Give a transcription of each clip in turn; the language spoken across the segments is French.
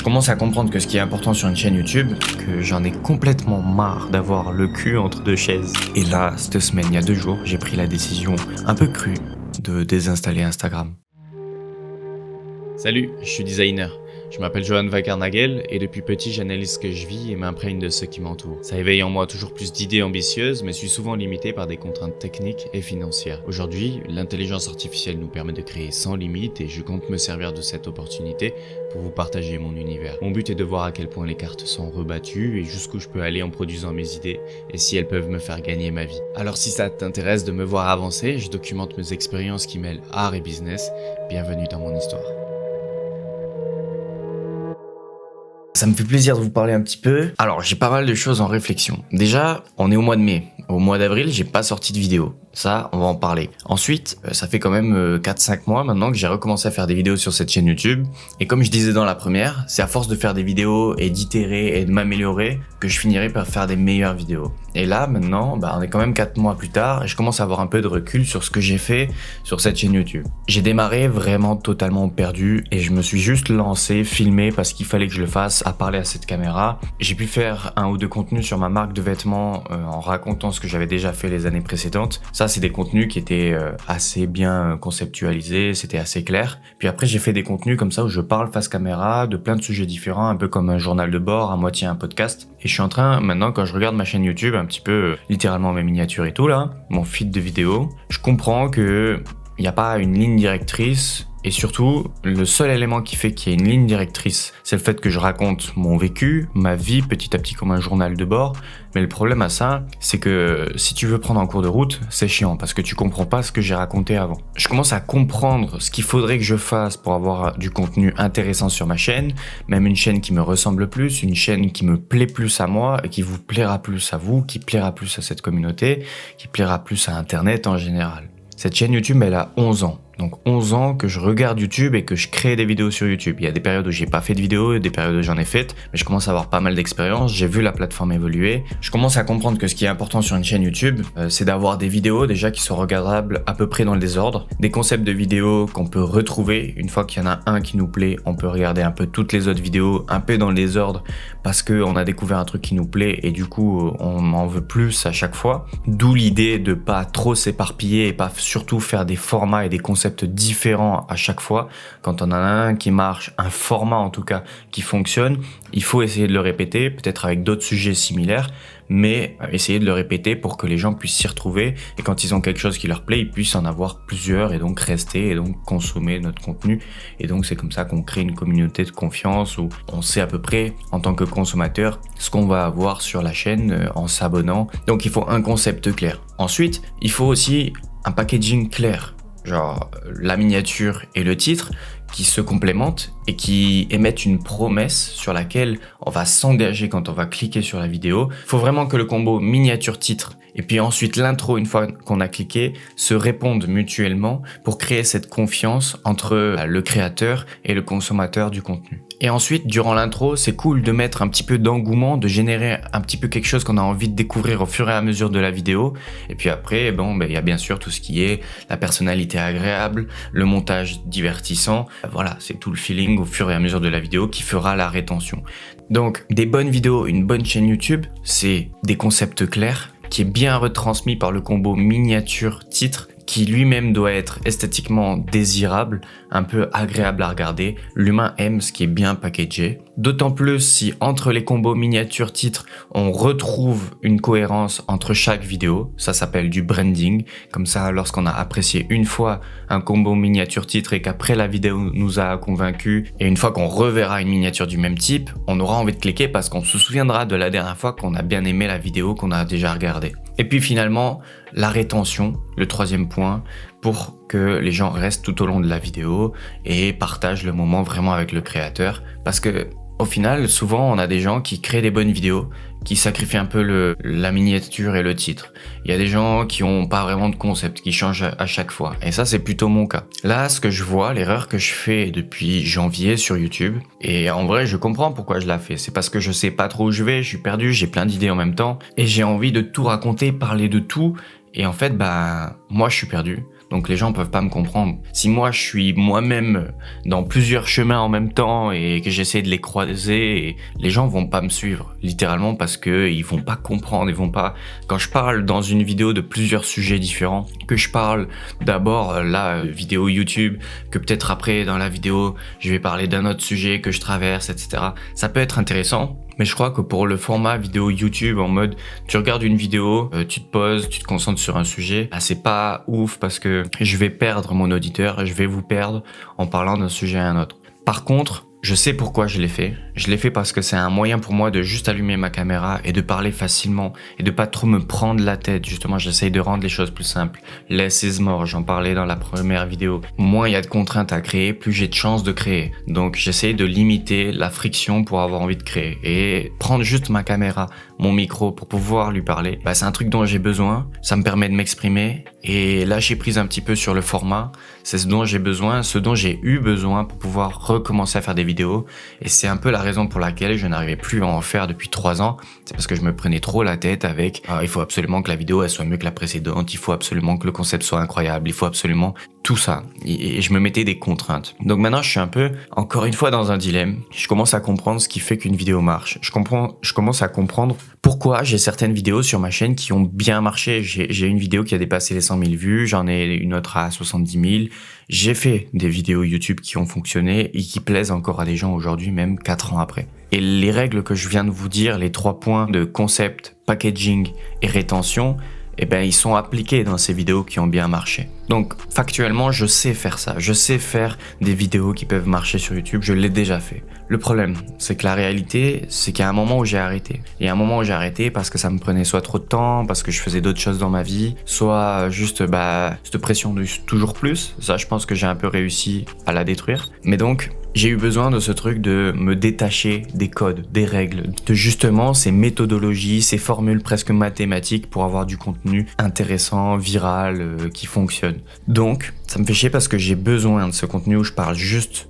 Je commence à comprendre que ce qui est important sur une chaîne YouTube, que j'en ai complètement marre d'avoir le cul entre deux chaises. Et là, cette semaine, il y a 2 jours, j'ai pris la décision un peu crue de désinstaller Instagram. Salut, je suis designer. Je m'appelle Johan Wackernagel et depuis petit j'analyse ce que je vis et m'imprègne de ceux qui m'entourent. Ça éveille en moi toujours plus d'idées ambitieuses mais suis souvent limité par des contraintes techniques et financières. Aujourd'hui, l'intelligence artificielle nous permet de créer sans limite et je compte me servir de cette opportunité pour vous partager mon univers. Mon but est de voir à quel point les cartes sont rebattues et jusqu'où je peux aller en produisant mes idées et si elles peuvent me faire gagner ma vie. Alors si ça t'intéresse de me voir avancer, je documente mes expériences qui mêlent art et business. Bienvenue dans mon histoire. Ça me fait plaisir de vous parler un petit peu. Alors, j'ai pas mal de choses en réflexion. Déjà, on est au mois de mai. Au mois d'avril, j'ai pas sorti de vidéo. Ça, on va en parler. Ensuite, ça fait quand même 4-5 mois maintenant que j'ai recommencé à faire des vidéos sur cette chaîne YouTube. Et comme je disais dans la première, c'est à force de faire des vidéos et d'itérer et de m'améliorer que je finirai par faire des meilleures vidéos. Et là, maintenant, on est quand même 4 mois plus tard et je commence à avoir un peu de recul sur ce que j'ai fait sur cette chaîne YouTube. J'ai démarré vraiment totalement perdu et je me suis juste lancé, filmé parce qu'il fallait que je le fasse, à parler à cette caméra. J'ai pu faire 1 ou 2 contenus sur ma marque de vêtements en racontant ce que j'avais déjà fait les années précédentes. Ça, c'est des contenus qui étaient assez bien conceptualisés, c'était assez clair. Puis après, j'ai fait des contenus comme ça où je parle face caméra de plein de sujets différents, un peu comme un journal de bord, à moitié un podcast. Et je suis en train, maintenant, quand je regarde ma chaîne YouTube, un petit peu, littéralement mes miniatures et tout là, mon feed de vidéos, je comprends que il n'y a pas une ligne directrice. Et surtout, le seul élément qui fait qu'il y a une ligne directrice, c'est le fait que je raconte mon vécu, ma vie, petit à petit comme un journal de bord. Mais le problème à ça, c'est que si tu veux prendre en cours de route, c'est chiant parce que tu comprends pas ce que j'ai raconté avant. Je commence à comprendre ce qu'il faudrait que je fasse pour avoir du contenu intéressant sur ma chaîne, même une chaîne qui me ressemble plus, une chaîne qui me plaît plus à moi et qui vous plaira plus à vous, qui plaira plus à cette communauté, qui plaira plus à Internet en général. Cette chaîne YouTube, elle a 11 ans. Donc 11 ans que je regarde YouTube et que je crée des vidéos sur YouTube. Il y a des périodes où j'ai pas fait de vidéos et des périodes où j'en ai faites, mais je commence à avoir pas mal d'expérience, j'ai vu la plateforme évoluer. Je commence à comprendre que ce qui est important sur une chaîne YouTube, c'est d'avoir des vidéos déjà qui sont regardables à peu près dans le désordre, des concepts de vidéos qu'on peut retrouver. Une fois qu'il y en a un qui nous plaît, on peut regarder un peu toutes les autres vidéos un peu dans le désordre parce qu'on a découvert un truc qui nous plaît et du coup on en veut plus à chaque fois. D'où l'idée de pas trop s'éparpiller et pas surtout faire des formats et des concepts différents à chaque fois. Quand on en a un qui marche, un format en tout cas qui fonctionne, il faut essayer de le répéter, peut-être avec d'autres sujets similaires, mais essayer de le répéter pour que les gens puissent s'y retrouver et quand ils ont quelque chose qui leur plaît, ils puissent en avoir plusieurs et donc rester et donc consommer notre contenu. Et donc c'est comme ça qu'on crée une communauté de confiance où on sait à peu près en tant que consommateur ce qu'on va avoir sur la chaîne en s'abonnant. Donc il faut un concept clair. Ensuite, il faut aussi un packaging clair. Genre la miniature et le titre qui se complémentent et qui émettent une promesse sur laquelle on va s'engager quand on va cliquer sur la vidéo. Il faut vraiment que le combo miniature-titre et puis ensuite l'intro, une fois qu'on a cliqué, se répondent mutuellement pour créer cette confiance entre le créateur et le consommateur du contenu. Et ensuite, durant l'intro, c'est cool de mettre un petit peu d'engouement, de générer un petit peu quelque chose qu'on a envie de découvrir au fur et à mesure de la vidéo. Et puis après, il y a bien sûr tout ce qui est la personnalité agréable, le montage divertissant. Voilà, c'est tout le feeling au fur et à mesure de la vidéo qui fera la rétention. Donc, des bonnes vidéos, une bonne chaîne YouTube, c'est des concepts clairs qui est bien retransmis par le combo miniature-titre qui lui-même doit être esthétiquement désirable, un peu agréable à regarder. L'humain aime ce qui est bien packagé. D'autant plus si entre les combos miniature-titre, on retrouve une cohérence entre chaque vidéo. Ça s'appelle du branding. Comme ça, lorsqu'on a apprécié une fois un combo miniature-titre et qu'après la vidéo nous a convaincus, et une fois qu'on reverra une miniature du même type, on aura envie de cliquer parce qu'on se souviendra de la dernière fois qu'on a bien aimé la vidéo qu'on a déjà regardée. Et puis finalement, la rétention, le 3e point, pour que les gens restent tout au long de la vidéo et partagent le moment vraiment avec le créateur. Parce que au final, souvent, on a des gens qui créent des bonnes vidéos, qui sacrifient un peu la miniature et le titre. Il y a des gens qui ont pas vraiment de concept, qui changent à chaque fois. Et ça, c'est plutôt mon cas. Là, ce que je vois, l'erreur que je fais depuis janvier sur YouTube, et en vrai, je comprends pourquoi je la fais. C'est parce que je sais pas trop où je vais, je suis perdu, j'ai plein d'idées en même temps, et j'ai envie de tout raconter, parler de tout. Et en fait, moi, je suis perdu. Donc les gens peuvent pas me comprendre. Si moi je suis moi-même dans plusieurs chemins en même temps et que j'essaie de les croiser, les gens vont pas me suivre, littéralement, parce que ils vont pas comprendre, ils vont pas. Quand je parle dans une vidéo de plusieurs sujets différents, que je parle d'abord la vidéo YouTube, que peut-être après dans la vidéo je vais parler d'un autre sujet que je traverse, etc. Ça peut être intéressant. Mais je crois que pour le format vidéo YouTube, en mode tu regardes une vidéo, tu te poses, tu te concentres sur un sujet, là c'est pas ouf parce que je vais perdre mon auditeur et je vais vous perdre en parlant d'un sujet à un autre. Par contre, je sais pourquoi je l'ai fait. Je l'ai fait parce que c'est un moyen pour moi de juste allumer ma caméra et de parler facilement et de pas trop me prendre la tête. Justement, j'essaye de rendre les choses plus simples. Less is more, j'en parlais dans la première vidéo. Moins il y a de contraintes à créer, plus j'ai de chances de créer. Donc j'essaye de limiter la friction pour avoir envie de créer. Et prendre juste ma caméra, mon micro pour pouvoir lui parler, c'est un truc dont j'ai besoin. Ça me permet de m'exprimer et lâcher prise un petit peu sur le format. C'est ce dont j'ai besoin, ce dont j'ai eu besoin pour pouvoir recommencer à faire des vidéos. Et c'est un peu la raison pour laquelle je n'arrivais plus à en faire depuis 3 ans. C'est parce que je me prenais trop la tête avec il faut absolument que la vidéo elle soit mieux que la précédente, il faut absolument que le concept soit incroyable, il faut absolument tout ça. Et je me mettais des contraintes. Donc maintenant je suis un peu, encore une fois, dans un dilemme. Je commence à comprendre ce qui fait qu'une vidéo marche. Je commence à comprendre pourquoi j'ai certaines vidéos sur ma chaîne qui ont bien marché. J'ai une vidéo qui a dépassé les 100 000 vues, j'en ai une autre à 70 000. J'ai fait des vidéos YouTube qui ont fonctionné et qui plaisent encore à des gens aujourd'hui, même 4 ans après. Et les règles que je viens de vous dire, les 3 points de concept, packaging et rétention, ils sont appliqués dans ces vidéos qui ont bien marché. Donc, factuellement, je sais faire ça. Je sais faire des vidéos qui peuvent marcher sur YouTube. Je l'ai déjà fait. Le problème, c'est que la réalité, c'est qu'il y a un moment où j'ai arrêté. Il y a un moment où j'ai arrêté parce que ça me prenait soit trop de temps, parce que je faisais d'autres choses dans ma vie, soit juste, cette pression de toujours plus. Ça, je pense que j'ai un peu réussi à la détruire. Mais donc, j'ai eu besoin de ce truc de me détacher des codes, des règles, de justement ces méthodologies, ces formules presque mathématiques pour avoir du contenu intéressant, viral, qui fonctionne. Donc, ça me fait chier parce que j'ai besoin de ce contenu où je parle juste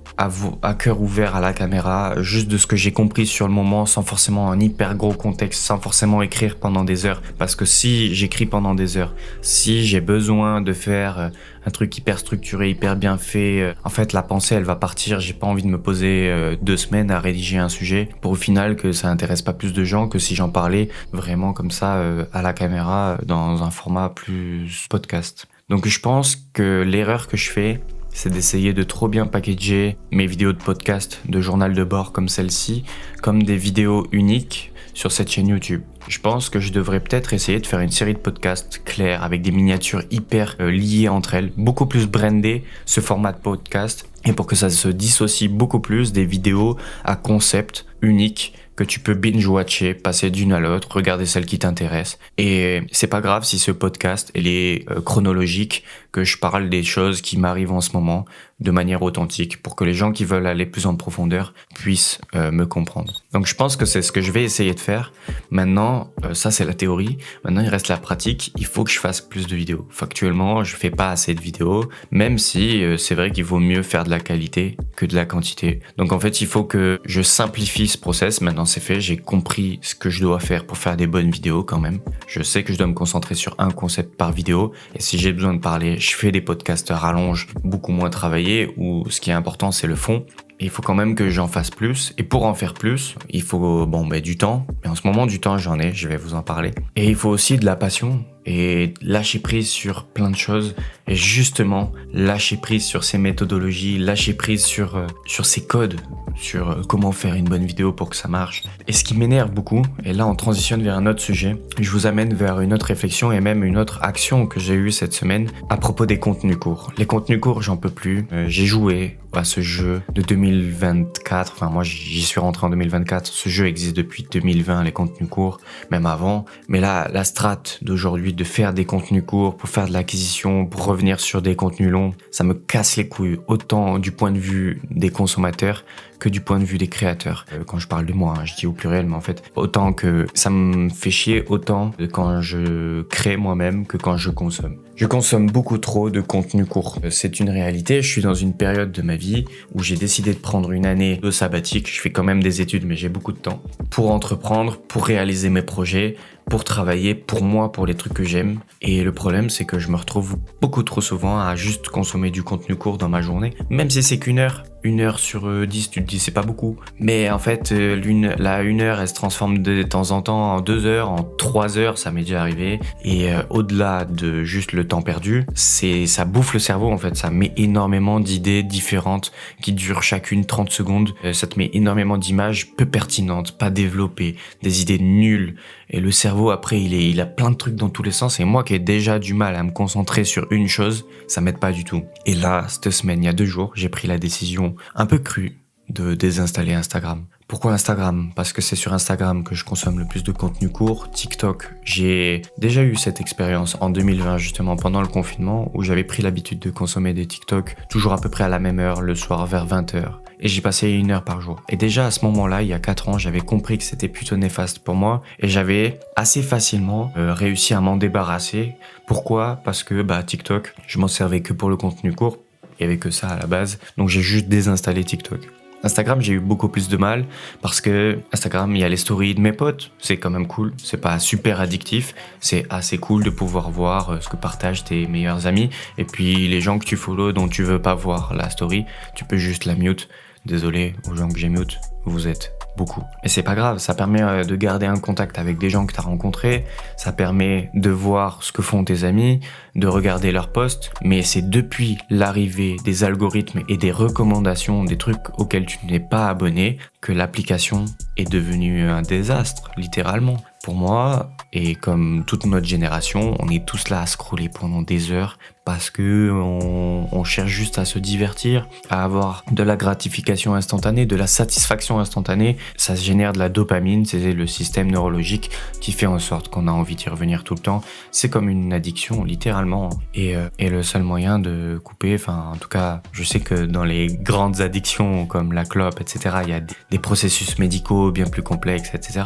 à cœur ouvert à la caméra, juste de ce que j'ai compris sur le moment, sans forcément un hyper gros contexte, sans forcément écrire pendant des heures. Parce que si j'écris pendant des heures, si j'ai besoin de faire un truc hyper structuré, hyper bien fait, en fait la pensée elle va partir, j'ai pas envie de me poser 2 semaines à rédiger un sujet pour au final que ça intéresse pas plus de gens que si j'en parlais vraiment comme ça à la caméra dans un format plus podcast. Donc je pense que l'erreur que je fais, c'est d'essayer de trop bien packager mes vidéos de podcast, de journal de bord comme celle-ci, comme des vidéos uniques sur cette chaîne YouTube. Je pense que je devrais peut-être essayer de faire une série de podcasts clairs avec des miniatures hyper liées entre elles, beaucoup plus brandées ce format de podcast et pour que ça se dissocie beaucoup plus des vidéos à concept unique que tu peux binge-watcher, passer d'une à l'autre, regarder celle qui t'intéresse. Et c'est pas grave si ce podcast il est chronologique, que je parle des choses qui m'arrivent en ce moment de manière authentique pour que les gens qui veulent aller plus en profondeur puissent me comprendre. Donc je pense que c'est ce que je vais essayer de faire. Maintenant, ça c'est la théorie. Maintenant il reste la pratique. Il faut que je fasse plus de vidéos. Factuellement, je fais pas assez de vidéos, même si c'est vrai qu'il vaut mieux faire de la qualité que de la quantité. Donc en fait, il faut que je simplifie ce process. Maintenant c'est fait, j'ai compris ce que je dois faire pour faire des bonnes vidéos quand même. Je sais que je dois me concentrer sur un concept par vidéo et si j'ai besoin de parler, je fais des podcasts à rallonge beaucoup moins travaillés où ce qui est important c'est le fond. Il faut quand même que j'en fasse plus et pour en faire plus, il faut du temps. Et en ce moment du temps j'en ai, je vais vous en parler. Et il faut aussi de la passion et lâcher prise sur plein de choses et justement lâcher prise sur ces méthodologies, lâcher prise sur ces codes, sur comment faire une bonne vidéo pour que ça marche. Et ce qui m'énerve beaucoup, et là on transitionne vers un autre sujet, je vous amène vers une autre réflexion et même une autre action que j'ai eue cette semaine à propos des contenus courts. Les contenus courts, j'en peux plus. J'ai joué à ce jeu de 2024, enfin moi j'y suis rentré en 2024, ce jeu existe depuis 2020, les contenus courts, même avant. Mais là, la strat d'aujourd'hui de faire des contenus courts pour faire de l'acquisition, pour revenir sur des contenus longs, ça me casse les couilles, autant du point de vue des consommateurs que du point de vue des créateurs. Quand je parle de moi, je dis au pluriel, mais en fait, autant que ça me fait chier, autant quand je crée moi-même que quand je consomme. Je consomme beaucoup trop de contenu court. C'est une réalité, je suis dans une période de ma vie où j'ai décidé de prendre une année de sabbatique. Je fais quand même des études, mais j'ai beaucoup de temps pour entreprendre, pour réaliser mes projets, pour travailler, pour moi, pour les trucs que j'aime. Et le problème, c'est que je me retrouve beaucoup trop souvent à juste consommer du contenu court dans ma journée. Même si c'est qu'une heure. 1 heure sur 10, tu te dis c'est pas beaucoup. Mais en fait, la 1 heure, elle se transforme de temps en temps en 2 heures, en 3 heures, ça m'est déjà arrivé. Et au-delà de juste le temps perdu, ça bouffe le cerveau en fait. Ça met énormément d'idées différentes qui durent chacune 30 secondes. Ça te met énormément d'images peu pertinentes, pas développées, des idées nulles. Et le cerveau, après, il a plein de trucs dans tous les sens. Et moi qui ai déjà du mal à me concentrer sur une chose, ça m'aide pas du tout. Et là, cette semaine, il y a 2 jours, j'ai pris la décision un peu crue de désinstaller Instagram. Pourquoi Instagram ? Parce que c'est sur Instagram que je consomme le plus de contenu court. TikTok, j'ai déjà eu cette expérience en 2020 justement pendant le confinement où j'avais pris l'habitude de consommer des TikTok toujours à peu près à la même heure, le soir vers 20h. Et j'y passais 1 heure par jour. Et déjà à ce moment-là, il y a 4 ans, j'avais compris que c'était plutôt néfaste pour moi et j'avais assez facilement réussi à m'en débarrasser. Pourquoi ? Parce que TikTok, je m'en servais que pour le contenu court. Il y avait que ça à la base. Donc j'ai juste désinstallé TikTok. Instagram, j'ai eu beaucoup plus de mal parce que Instagram, il y a les stories de mes potes. C'est quand même cool. C'est pas super addictif. C'est assez cool de pouvoir voir ce que partagent tes meilleurs amis. Et puis les gens que tu follow dont tu veux pas voir la story, tu peux juste la mute. Désolé aux gens que j'ai mute, vous êtes beaucoup. Et c'est pas grave, ça permet de garder un contact avec des gens que t'as rencontrés, ça permet de voir ce que font tes amis, de regarder leurs posts, mais c'est depuis l'arrivée des algorithmes et des recommandations, des trucs auxquels tu n'es pas abonné, que l'application est devenue un désastre, littéralement. Pour moi, et comme toute notre génération, on est tous là à scroller pendant des heures parce que on cherche juste à se divertir, à avoir de la gratification instantanée, de la satisfaction instantanée. Ça génère de la dopamine, c'est le système neurologique qui fait en sorte qu'on a envie d'y revenir tout le temps. C'est comme une addiction, littéralement. Et le seul moyen de couper, en tout cas, je sais que dans les grandes addictions comme la clope, etc., il y a des processus médicaux bien plus complexes, etc.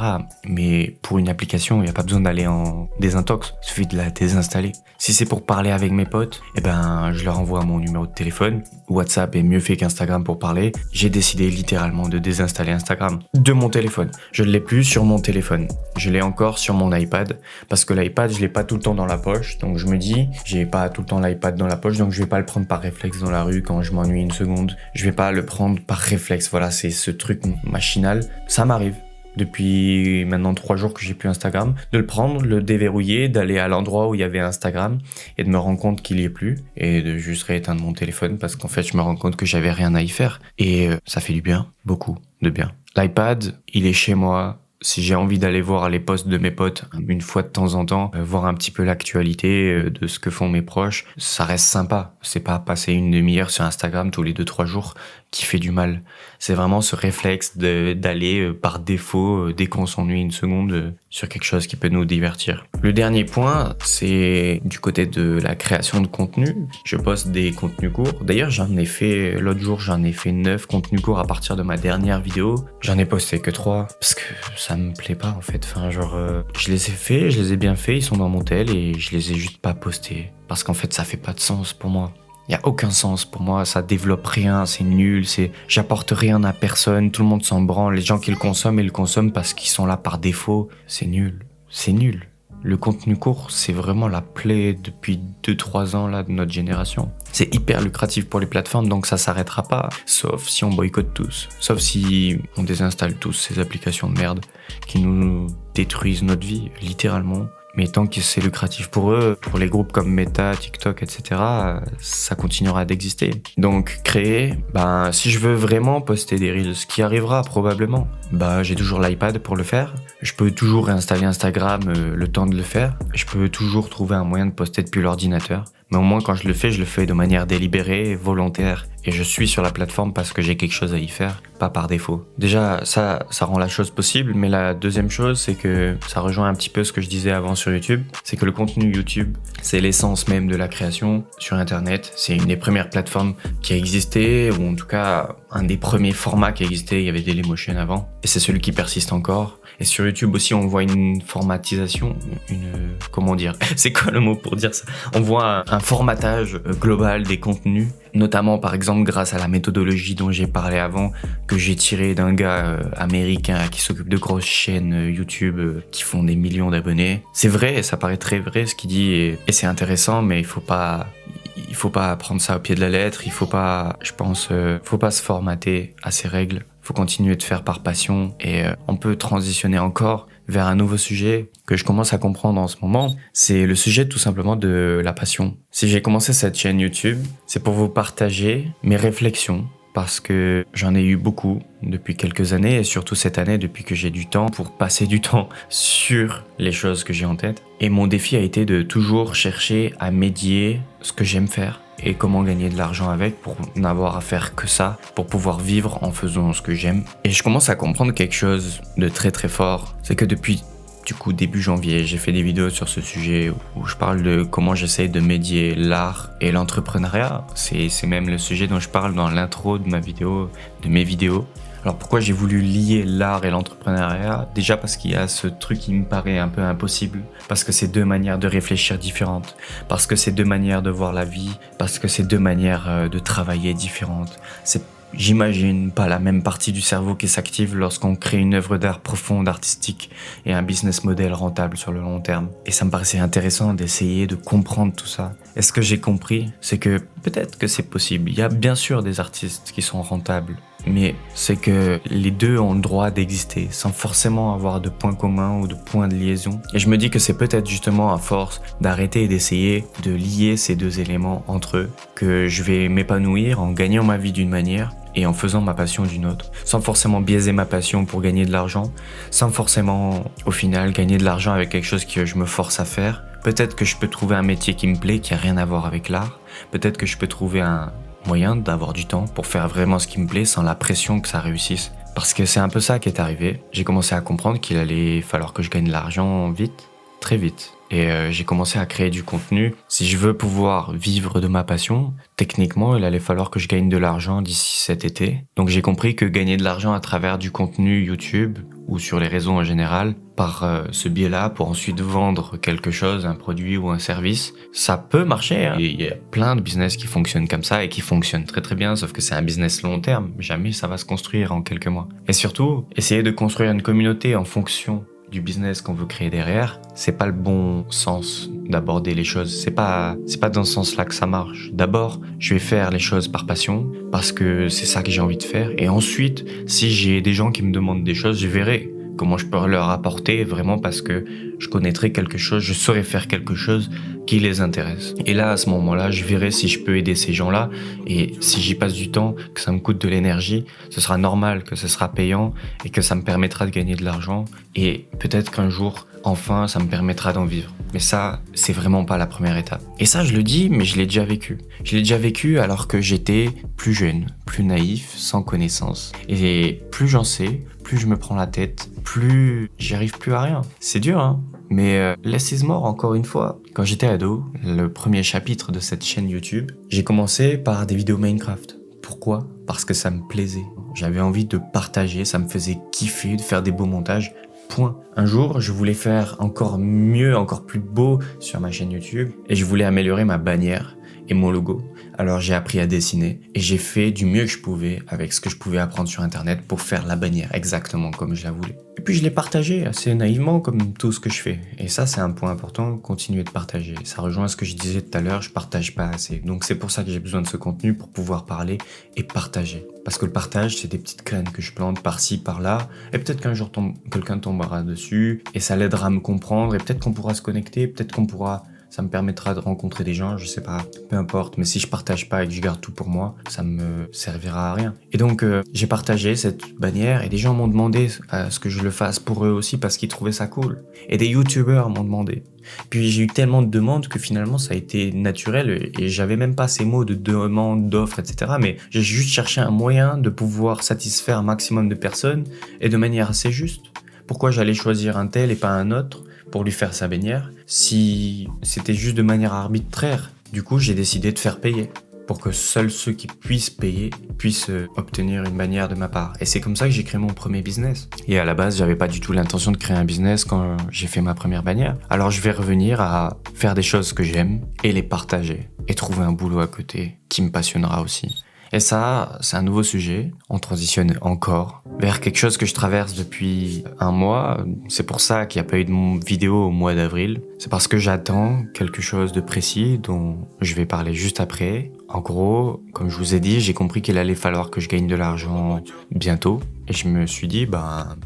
Mais pour une application, il n'y a pas besoin d'aller en désintox, il suffit de la désinstaller. Si c'est pour parler avec mes potes, je leur envoie mon numéro de téléphone. WhatsApp est mieux fait qu'Instagram pour parler. J'ai décidé littéralement de désinstaller Instagram de mon téléphone. Je ne l'ai plus sur mon téléphone. Je l'ai encore sur mon iPad parce que l'iPad, je l'ai pas tout le temps dans la poche. Donc je me dis, j'ai pas tout le temps l'iPad dans la poche, donc je vais pas le prendre par réflexe dans la rue quand je m'ennuie 1 seconde. Je vais pas le prendre par réflexe. Voilà, c'est ce truc machinal. Ça m'arrive. Depuis maintenant 3 jours que j'ai plus Instagram, de le prendre, le déverrouiller, d'aller à l'endroit où il y avait Instagram et de me rendre compte qu'il y est plus et de juste rééteindre mon téléphone parce qu'en fait je me rends compte que j'avais rien à y faire et ça fait du bien, beaucoup de bien. L'iPad, il est chez moi. Si j'ai envie d'aller voir les posts de mes potes une fois de temps en temps, voir un petit peu l'actualité de ce que font mes proches, ça reste sympa. C'est pas passer une demi-heure sur Instagram tous les 2-3 jours qui fait du mal. C'est vraiment ce réflexe d'aller par défaut, dès qu'on s'ennuie 1 seconde, sur quelque chose qui peut nous divertir. Le dernier point, c'est du côté de la création de contenu. Je poste des contenus courts. D'ailleurs, l'autre jour, j'en ai fait 9 contenus courts à partir de ma dernière vidéo. J'en ai posté que 3 parce que ça me plaît pas en fait. Je les ai faits, je les ai bien faits, ils sont dans mon tel et je les ai juste pas postés. Parce qu'en fait, ça fait pas de sens pour moi. Il y a aucun sens pour moi, ça développe rien, c'est nul, j'apporte rien à personne, tout le monde s'en branle, les gens qui le consomment, ils le consomment parce qu'ils sont là par défaut. C'est nul. Le contenu court, c'est vraiment la plaie depuis 2-3 ans là de notre génération. C'est hyper lucratif pour les plateformes, donc ça s'arrêtera pas. Sauf si on boycotte tous. Sauf si on désinstalle tous ces applications de merde qui nous détruisent notre vie, littéralement. Mais tant que c'est lucratif pour eux, pour les groupes comme Meta, TikTok, etc., ça continuera d'exister. Donc créer, si je veux vraiment poster des reels, ce qui arrivera probablement, j'ai toujours l'iPad pour le faire. Je peux toujours réinstaller Instagram le temps de le faire. Je peux toujours trouver un moyen de poster depuis l'ordinateur. Mais au moins quand je le fais de manière délibérée, volontaire. Et je suis sur la plateforme parce que j'ai quelque chose à y faire, pas par défaut. Déjà, ça rend la chose possible, mais la deuxième chose, c'est que ça rejoint un petit peu ce que je disais avant sur YouTube, c'est que le contenu YouTube, c'est l'essence même de la création sur Internet. C'est une des premières plateformes qui a existé, ou en tout cas, un des premiers formats qui a existé, il y avait Dailymotion avant, et c'est celui qui persiste encore. Et sur YouTube aussi, on voit une formatisation, comment dire, c'est quoi le mot pour dire ça ? On voit un formatage global des contenus notamment par exemple grâce à la méthodologie dont j'ai parlé avant, que j'ai tirée d'un gars américain qui s'occupe de grosses chaînes YouTube qui font des millions d'abonnés. C'est vrai, ça paraît très vrai ce qu'il dit et c'est intéressant, mais il faut pas prendre ça au pied de la lettre, il faut pas, je pense, faut pas se formater à ces règles. Faut continuer de faire par passion et on peut transitionner encore vers un nouveau sujet que je commence à comprendre en ce moment. C'est le sujet tout simplement de la passion. Si j'ai commencé cette chaîne YouTube, c'est pour vous partager mes réflexions parce que j'en ai eu beaucoup depuis quelques années et surtout cette année depuis que j'ai du temps pour passer du temps sur les choses que j'ai en tête. Et mon défi a été de toujours chercher à médier ce que j'aime faire et comment gagner de l'argent avec pour n'avoir à faire que ça, pour pouvoir vivre en faisant ce que j'aime. Et je commence à comprendre quelque chose de très très fort, c'est que depuis début janvier, j'ai fait des vidéos sur ce sujet où je parle de comment j'essaye de médier l'art et l'entrepreneuriat. C'est même le sujet dont je parle dans l'intro de mes vidéos. Alors pourquoi j'ai voulu lier l'art et l'entrepreneuriat? Déjà parce qu'il y a ce truc qui me paraît un peu impossible, parce que c'est deux manières de réfléchir différentes, parce que c'est deux manières de voir la vie, parce que c'est deux manières de travailler différentes. C'est, j'imagine, pas la même partie du cerveau qui s'active lorsqu'on crée une œuvre d'art profonde, artistique et un business model rentable sur le long terme. Et ça me paraissait intéressant d'essayer de comprendre tout ça. Et ce que j'ai compris, c'est que peut-être que c'est possible. Il y a bien sûr des artistes qui sont rentables, mais c'est que les deux ont le droit d'exister sans forcément avoir de points communs ou de points de liaison. Et je me dis que c'est peut-être justement à force d'arrêter et d'essayer de lier ces deux éléments entre eux que je vais m'épanouir en gagnant ma vie d'une manière et en faisant ma passion d'une autre, sans forcément biaiser ma passion pour gagner de l'argent, sans forcément au final gagner de l'argent avec quelque chose que je me force à faire. Peut-être que je peux trouver un métier qui me plaît, qui a rien à voir avec l'art. Peut-être que je peux trouver un moyen d'avoir du temps pour faire vraiment ce qui me plaît sans la pression que ça réussisse. Parce que c'est un peu ça qui est arrivé. J'ai commencé à comprendre qu'il allait falloir que je gagne de l'argent vite, très vite. Et j'ai commencé à créer du contenu. Si je veux pouvoir vivre de ma passion, techniquement, il allait falloir que je gagne de l'argent d'ici cet été. Donc j'ai compris que gagner de l'argent à travers du contenu YouTube ou sur les réseaux en général, par ce biais-là, pour ensuite vendre quelque chose, un produit ou un service, ça peut marcher. Hein. Il y a plein de business qui fonctionnent comme ça et qui fonctionnent très très bien, sauf que c'est un business long terme. Jamais ça va se construire en quelques mois. Et surtout, essayer de construire une communauté en fonction du business qu'on veut créer derrière, c'est pas le bon sens d'aborder les choses. C'est pas dans ce sens-là que ça marche. D'abord, je vais faire les choses par passion, parce que c'est ça que j'ai envie de faire. Et ensuite, si j'ai des gens qui me demandent des choses, je verrai comment je peux leur apporter vraiment parce que je connaîtrai quelque chose, je saurai faire quelque chose qui les intéresse. Et là, à ce moment-là, je verrai si je peux aider ces gens-là et si j'y passe du temps, que ça me coûte de l'énergie, ce sera normal que ce sera payant et que ça me permettra de gagner de l'argent et peut-être qu'un jour, enfin, ça me permettra d'en vivre. Mais ça, c'est vraiment pas la première étape. Et ça, je le dis, mais je l'ai déjà vécu. Je l'ai déjà vécu alors que j'étais plus jeune, plus naïf, sans connaissance. Et plus j'en sais, plus je me prends la tête, plus j'y arrive plus à rien. C'est dur, hein. Mais less is more, encore une fois. Quand j'étais ado, le premier chapitre de cette chaîne YouTube, j'ai commencé par des vidéos Minecraft. Pourquoi ? Parce que ça me plaisait. J'avais envie de partager, ça me faisait kiffer de faire des beaux montages. Point. Un jour, je voulais faire encore mieux, encore plus beau sur ma chaîne YouTube et je voulais améliorer ma bannière et mon logo. Alors j'ai appris à dessiner et j'ai fait du mieux que je pouvais avec ce que je pouvais apprendre sur internet pour faire la bannière exactement comme je la voulais. Et puis je l'ai partagé assez naïvement comme tout ce que je fais. Et ça c'est un point important, continuer de partager. Ça rejoint ce que je disais tout à l'heure, je partage pas assez. Donc c'est pour ça que j'ai besoin de ce contenu pour pouvoir parler et partager. Parce que le partage c'est des petites graines que je plante par-ci, par-là. Et peut-être qu'un jour quelqu'un tombera dessus et ça l'aidera à me comprendre et peut-être qu'on pourra se connecter, peut-être qu'on pourra... Ça me permettra de rencontrer des gens, je sais pas, peu importe. Mais si je partage pas et que je garde tout pour moi, ça me servira à rien. Et donc, j'ai partagé cette bannière et des gens m'ont demandé à ce que je le fasse pour eux aussi parce qu'ils trouvaient ça cool. Et des youtubeurs m'ont demandé. Puis j'ai eu tellement de demandes que finalement ça a été naturel et j'avais même pas ces mots de demande, d'offre, etc. Mais j'ai juste cherché un moyen de pouvoir satisfaire un maximum de personnes et de manière assez juste. Pourquoi j'allais choisir un tel et pas un autre pour lui faire sa bannière si c'était juste de manière arbitraire? Du coup, j'ai décidé de faire payer pour que seuls ceux qui puissent payer puissent obtenir une bannière de ma part. Et c'est comme ça que j'ai créé mon premier business. Et à la base, j'avais pas du tout l'intention de créer un business quand j'ai fait ma première bannière. Alors je vais revenir à faire des choses que j'aime et les partager. et trouver un boulot à côté qui me passionnera aussi. Et ça, c'est un nouveau sujet. On transitionne encore vers quelque chose que je traverse depuis un mois. C'est pour ça qu'il n'y a pas eu de vidéo au mois d'avril. C'est parce que j'attends quelque chose de précis dont je vais parler juste après. En gros, comme je vous ai dit, j'ai compris qu'il allait falloir que je gagne de l'argent bientôt. Et je me suis dit,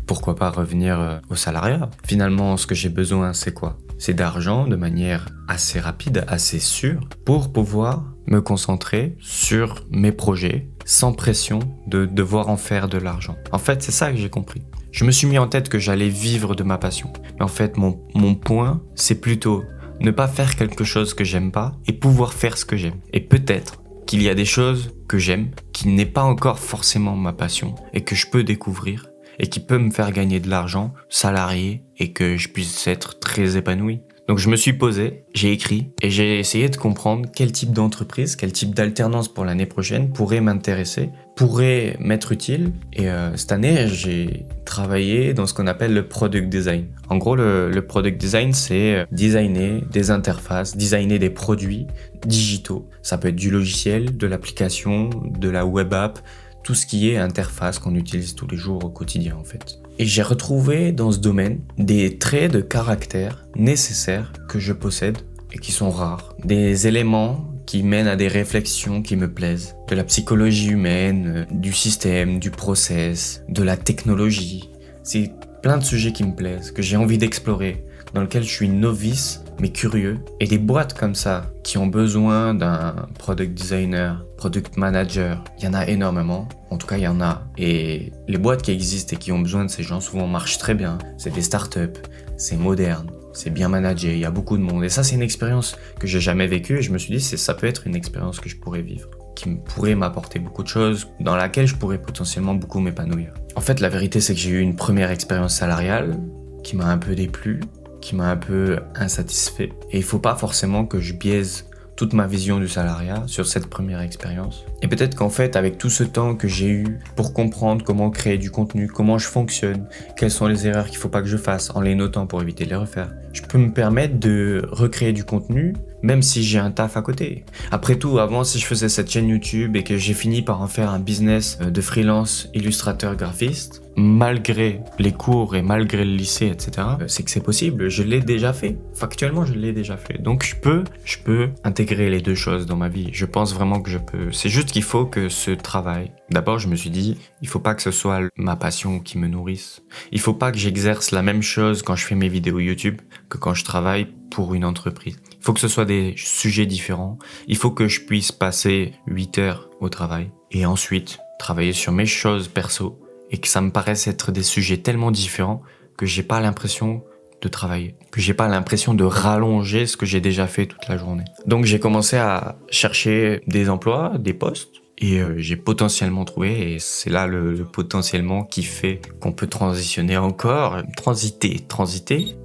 pourquoi pas revenir au salariat? Finalement, ce que j'ai besoin, c'est quoi? C'est d'argent de manière assez rapide, assez sûre, pour pouvoir me concentrer sur mes projets sans pression de devoir en faire de l'argent. En fait, c'est ça que j'ai compris. Je me suis mis en tête que j'allais vivre de ma passion. Mais en fait, mon point, c'est plutôt ne pas faire quelque chose que j'aime pas et pouvoir faire ce que j'aime. Et peut-être qu'il y a des choses que j'aime qui n'est pas encore forcément ma passion et que je peux découvrir et qui peut me faire gagner de l'argent, salarié, et que je puisse être très épanoui. Donc je me suis posé, j'ai écrit et j'ai essayé de comprendre quel type d'entreprise, quel type d'alternance pour l'année prochaine pourrait m'intéresser, pourrait m'être utile. Et cette année, j'ai travaillé dans ce qu'on appelle le product design. En gros, le product design, c'est designer des interfaces, designer des produits digitaux. Ça peut être du logiciel, de l'application, de la web app, tout ce qui est interface qu'on utilise tous les jours au quotidien en fait. Et j'ai retrouvé dans ce domaine des traits de caractère nécessaires que je possède et qui sont rares. Des éléments qui mènent à des réflexions qui me plaisent. De la psychologie humaine, du système, du process, de la technologie. C'est plein de sujets qui me plaisent, que j'ai envie d'explorer, dans lesquels je suis novice mais curieux. Et des boîtes comme ça qui ont besoin d'un product designer, product manager, il y en a énormément. En tout cas, il y en a. Et les boîtes qui existent et qui ont besoin de ces gens souvent marchent très bien. C'est des startups, c'est moderne, c'est bien managé, il y a beaucoup de monde. Et ça, c'est une expérience que j'ai jamais vécue et je me suis dit, ça peut être une expérience que je pourrais vivre, qui pourrait m'apporter beaucoup de choses, dans laquelle je pourrais potentiellement beaucoup m'épanouir. En fait, la vérité, c'est que j'ai eu une première expérience salariale qui m'a un peu déplu, qui m'a un peu insatisfait. Et il faut pas forcément que je biaise toute ma vision du salariat sur cette première expérience. Et peut-être qu'en fait, avec tout ce temps que j'ai eu pour comprendre comment créer du contenu, comment je fonctionne, quelles sont les erreurs qu'il faut pas que je fasse en les notant pour éviter de les refaire, je peux me permettre de recréer du contenu même si j'ai un taf à côté. Après tout, avant, si je faisais cette chaîne YouTube et que j'ai fini par en faire un business de freelance illustrateur graphiste, malgré les cours et malgré le lycée, etc., c'est que c'est possible. Je l'ai déjà fait. Factuellement, je l'ai déjà fait. Donc, je peux intégrer les deux choses dans ma vie. Je pense vraiment que je peux. C'est juste qu'il faut que ce travail... D'abord, je me suis dit, il faut pas que ce soit ma passion qui me nourrisse. Il faut pas que j'exerce la même chose quand je fais mes vidéos YouTube que quand je travaille pour une entreprise. Il faut que ce soit des sujets différents. Il faut que je puisse passer 8 heures au travail et ensuite travailler sur mes choses perso et que ça me paraisse être des sujets tellement différents que j'ai pas l'impression de travailler, que j'ai pas l'impression de rallonger ce que j'ai déjà fait toute la journée. Donc j'ai commencé à chercher des emplois, des postes. Et j'ai potentiellement trouvé, et c'est là le potentiellement qui fait qu'on peut transitionner encore, transiter,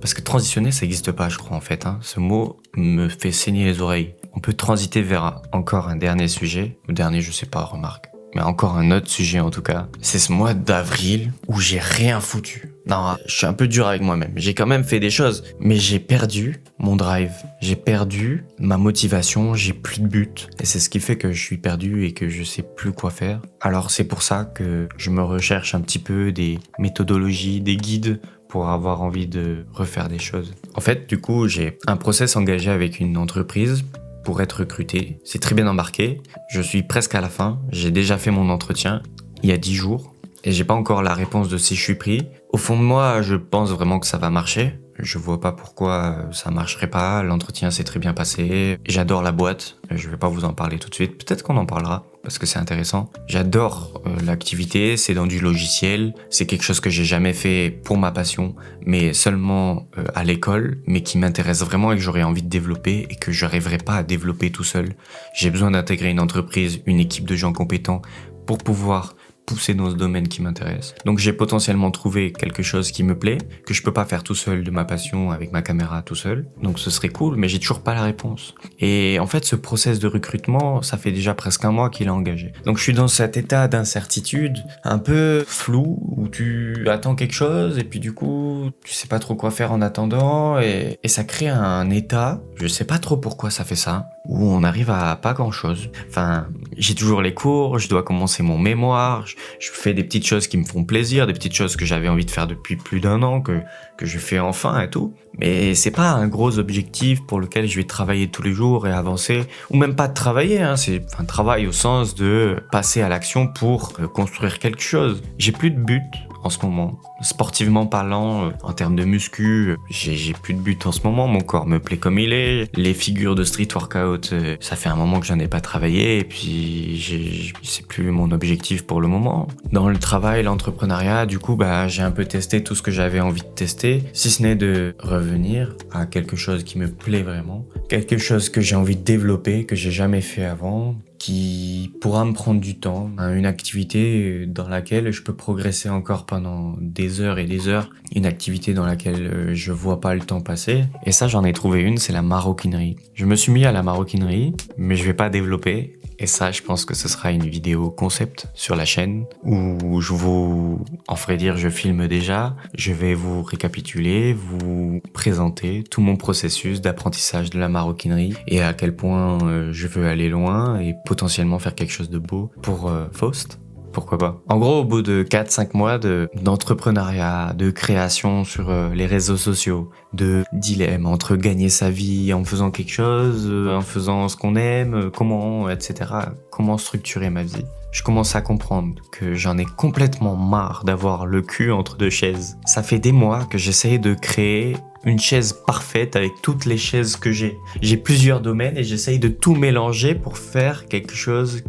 parce que transitionner ça n'existe pas je crois en fait, hein. Ce mot me fait saigner les oreilles. On peut transiter vers encore un dernier sujet, ou dernier je sais pas, remarque. Mais encore un autre sujet en tout cas, c'est ce mois d'avril où j'ai rien foutu. Non, je suis un peu dur avec moi-même. J'ai quand même fait des choses, mais j'ai perdu mon drive. J'ai perdu ma motivation, j'ai plus de but. Et c'est ce qui fait que je suis perdu et que je sais plus quoi faire. Alors c'est pour ça que je me recherche un petit peu des méthodologies, des guides pour avoir envie de refaire des choses. En fait, du coup, j'ai un process engagé avec une entreprise pour être recruté. C'est très bien embarqué. Je suis presque à la fin. J'ai déjà fait mon entretien il y a 10 jours et j'ai pas encore la réponse de si je suis pris. Au fond de moi, je pense vraiment que ça va marcher. Je vois pas pourquoi ça marcherait pas. L'entretien s'est très bien passé. J'adore la boîte. Je vais pas vous en parler tout de suite. Peut-être qu'on en parlera parce que c'est intéressant. J'adore l'activité. C'est dans du logiciel. C'est quelque chose que j'ai jamais fait pour ma passion, mais seulement à l'école, mais qui m'intéresse vraiment et que j'aurais envie de développer et que j'arriverai pas à développer tout seul. J'ai besoin d'intégrer une entreprise, une équipe de gens compétents pour pouvoir pousser dans ce domaine qui m'intéresse. Donc j'ai potentiellement trouvé quelque chose qui me plaît, que je peux pas faire tout seul de ma passion avec ma caméra tout seul. Donc ce serait cool, mais j'ai toujours pas la réponse. Et en fait, ce process de recrutement, ça fait déjà presque un mois qu'il est engagé. Donc je suis dans cet état d'incertitude un peu flou où tu attends quelque chose et puis du coup coup, tu sais pas trop quoi faire en attendant et ça crée un état, je sais pas trop pourquoi ça fait ça, où on arrive à pas grand chose. Enfin, j'ai toujours les cours, je dois commencer mon mémoire, je fais des petites choses qui me font plaisir, des petites choses que j'avais envie de faire depuis plus d'un an, que je fais enfin et tout. Mais c'est pas un gros objectif pour lequel je vais travailler tous les jours et avancer, ou même pas de travailler, hein, c'est un travail au sens de passer à l'action pour construire quelque chose. J'ai plus de but en ce moment. Sportivement parlant, en termes de muscu, j'ai plus de but en ce moment, mon corps me plaît comme il est. Les figures de street workout, ça fait un moment que j'en ai pas travaillé et puis c'est plus mon objectif pour le moment. Dans le travail, l'entrepreneuriat, du coup, j'ai un peu testé tout ce que j'avais envie de tester, si ce n'est de revenir à quelque chose qui me plaît vraiment, quelque chose que j'ai envie de développer, que j'ai jamais fait avant, qui pourra me prendre du temps, une activité dans laquelle je peux progresser encore pendant des heures et des heures, une activité dans laquelle je vois pas le temps passer. Et ça, j'en ai trouvé une, c'est la maroquinerie. Je me suis mis à la maroquinerie, mais je vais pas développer. Et ça, je pense que ce sera une vidéo concept sur la chaîne où je vous, en vrai dire, je filme déjà. Je vais vous récapituler, vous présenter tout mon processus d'apprentissage de la maroquinerie et à quel point je veux aller loin et potentiellement faire quelque chose de beau pour Faust. Pourquoi pas. En gros, au bout de 4-5 mois d'entrepreneuriat, de création sur les réseaux sociaux, de dilemme entre gagner sa vie en faisant quelque chose, en faisant ce qu'on aime, comment, etc. Comment structurer ma vie. Je commence à comprendre que j'en ai complètement marre d'avoir le cul entre deux chaises. Ça fait des mois que j'essaye de créer une chaise parfaite avec toutes les chaises que j'ai. J'ai plusieurs domaines et j'essaye de tout mélanger pour faire quelque chose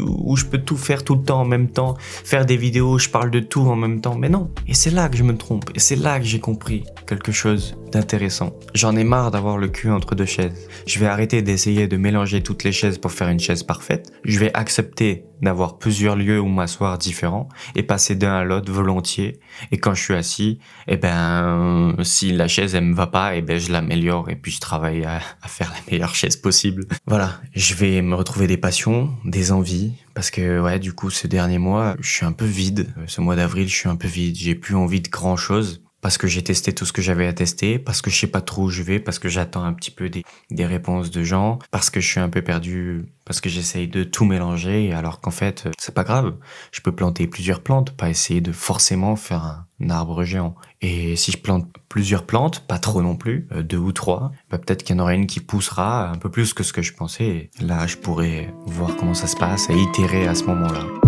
où je peux tout faire tout le temps en même temps, faire des vidéos où je parle de tout en même temps, mais non. Et c'est là que je me trompe, et c'est là que j'ai compris quelque chose d'intéressant. J'en ai marre d'avoir le cul entre deux chaises. Je vais arrêter d'essayer de mélanger toutes les chaises pour faire une chaise parfaite. Je vais accepter d'avoir plusieurs lieux où m'asseoir différents et passer d'un à l'autre volontiers. Et quand je suis assis, si la chaise elle me va pas, je l'améliore et puis je travaille à faire la meilleure chaise possible. Voilà, je vais me retrouver des passions, des envies, parce que du coup ce dernier mois, je suis un peu vide. Ce mois d'avril, je suis un peu vide. J'ai plus envie de grand chose. Parce que j'ai testé tout ce que j'avais à tester, parce que je sais pas trop où je vais, parce que j'attends un petit peu des réponses de gens, parce que je suis un peu perdu, parce que j'essaye de tout mélanger, alors qu'en fait, c'est pas grave. Je peux planter plusieurs plantes, pas essayer de forcément faire un arbre géant. Et si je plante plusieurs plantes, pas trop non plus, 2 ou 3, peut-être qu'il y en aura une qui poussera un peu plus que ce que je pensais. Et là, je pourrais voir comment ça se passe et itérer à ce moment-là.